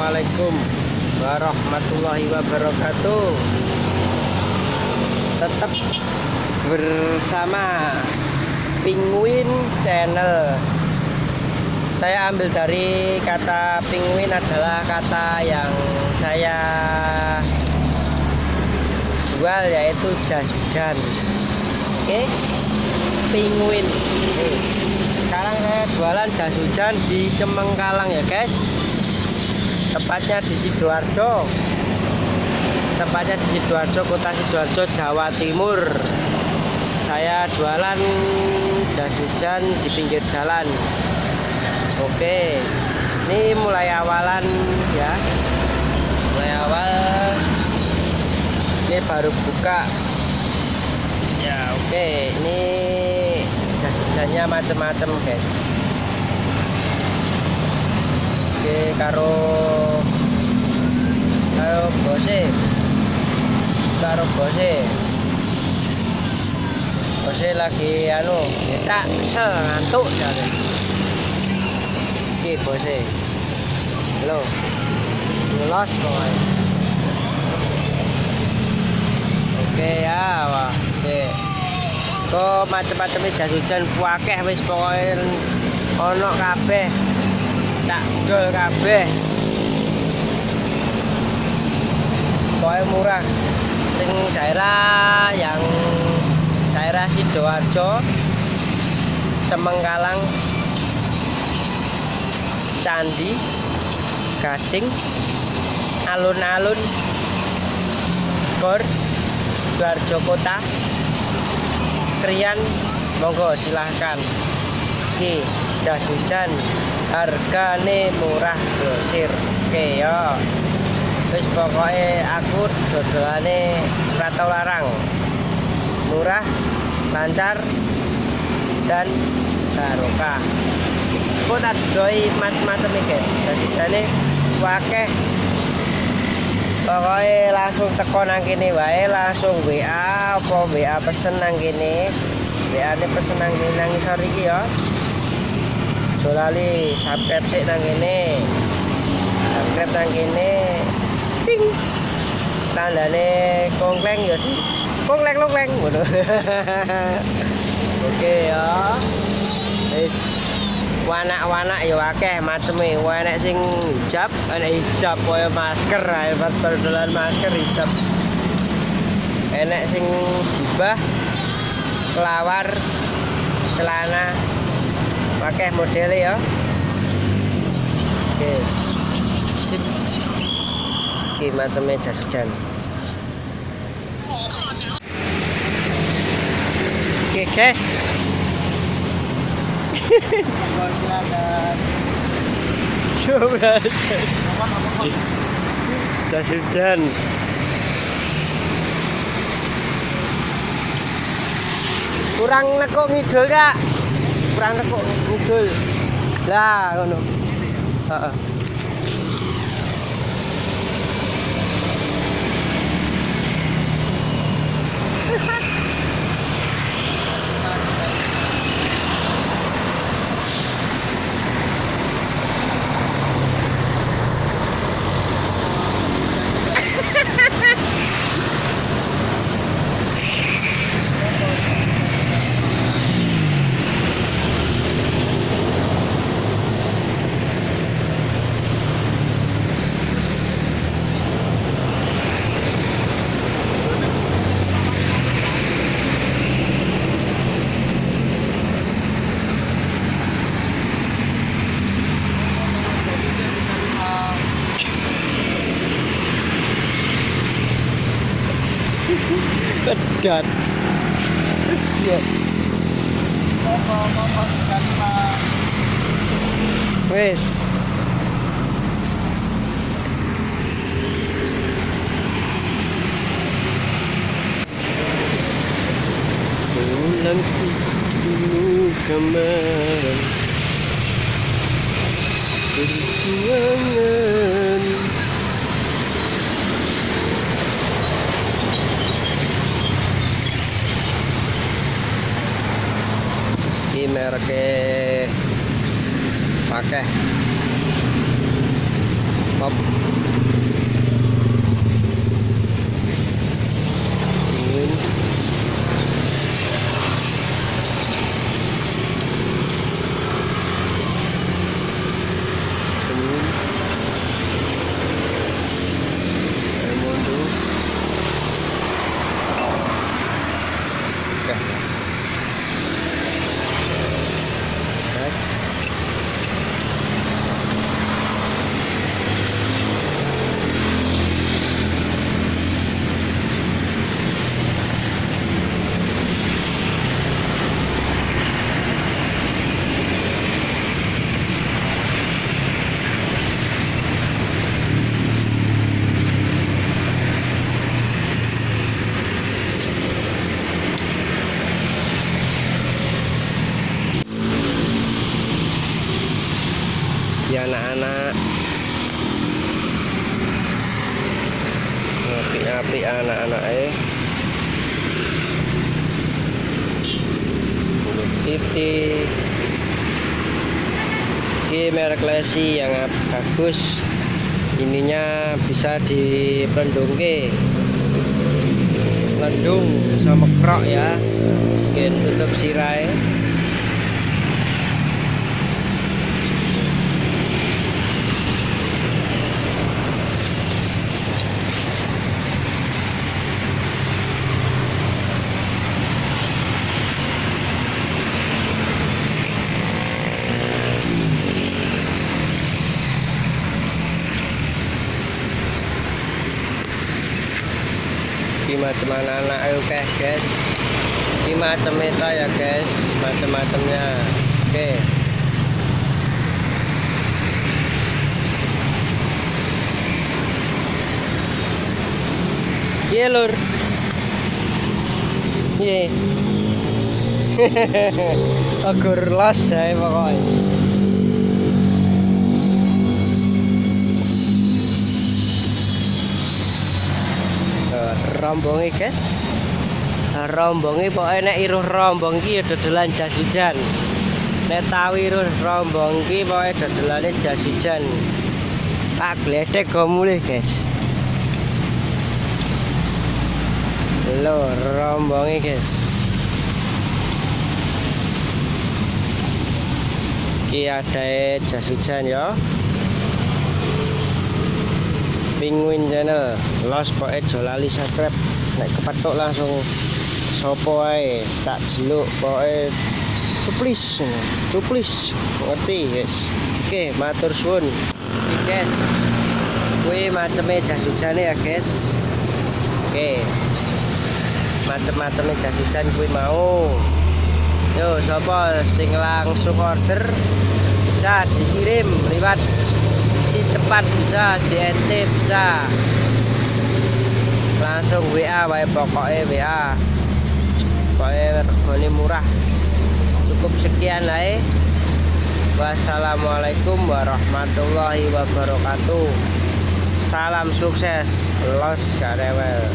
Assalamualaikum warahmatullahi wabarakatuh. Tetap bersama Penguin Channel. Saya ambil dari kata penguin adalah kata yang saya jual, yaitu jas hujan. Oke, penguin. Sekarang saya jualan jas hujan di Cemengkalang ya guys. Tepatnya di Sidoarjo. Kota Sidoarjo, Jawa Timur. Saya jualan jas hujan di pinggir jalan. Oke, ini mulai awalan ya. Mulai awal. Ini baru buka. Ya, oke. Ini jas hujannya macam-macam, guys. Oke, karo bose lagi tak sel ngantuk jare. Iki bose halo los pokoknya. Oke ya, wah oke kok macam-macam jas hujan akeh wis pokoknya ono kabeh, tak dol kabeh. Pokoknya murah. Sing daerah Sidoarjo, Cemengkalang, Candi, Gading, alun-alun, Gor, Sidoarjo Kota, Krian, monggo silahkan. Iki jas hujan hargane murah grosir. Oke yo. Wis pokoknya aku dodolane ora tau larang. Murah, lancar, dan barokah. Aku tak doi macam-macam iki. Jadi jane akeh. Pokoknya langsung teko nang kene wae, langsung WA apa WA pesen nang kene. WA-ne pesen nang kene nang isor iki ya. Aja lali subscribe sik nang kene. Subscribe nang kene. Ting. Tandane kongleng ya. Kongleng ngono. Oke ya. Wis wanak-wanak ya akeh maceme. Enek sing hijab, kaya masker, dolan masker hijab. Enek sing jibah, kelawar, celana. Akeh modele ya. Oke. Sip. Iki maceme jas hujan. Oke guys. Silakan. Coba jas hujan. Kurang nekuk ngidul Kak. Kurang nekuk ngidul. Lah ngono. Heeh. Pedat. Wes. Bulan dulu kemarin perjuangan. Ini mereknya pakai Hop. Dingin. Dingin. Mundu. Oke. Ya anak-anak, api-api anak-anak titik ini merek lesi yang bagus, ininya bisa dipelendungke lendung sama krok ya, skin tutup sirai. Macam anak-anak oke guys, ini macam itu ya guys, macam-macamnya. Oke, iya lur, iya. Agur los ya pokoknya. Rombongi guys, rombongi pokoknya nek iruh rombong ki dodolan jas hujan. Nek tau iruh rombong ki pokoknya dodolane jas hujan. Tak gledek go mulih guys. Lho rombongi guys. Ki ada jas hujan ya. Penguin channel los pokoknya jolali subscribe, nek kepatok langsung sopo ae tak jeluk pokoknya cuplis ngerti guys. Oke, matur suwun guys, kuwi macamnya jas hujan ya guys. Oke, macam-macamnya jas hujan kuwi mau. Yo sopo sing langsung order bisa dikirim lewat cepat, bisa JNT, bisa langsung WA wae, pokoknya WA pokoknya regane murah. Cukup sekian ae. Wassalamualaikum warahmatullahi wabarakatuh. Salam sukses, los gak rewel.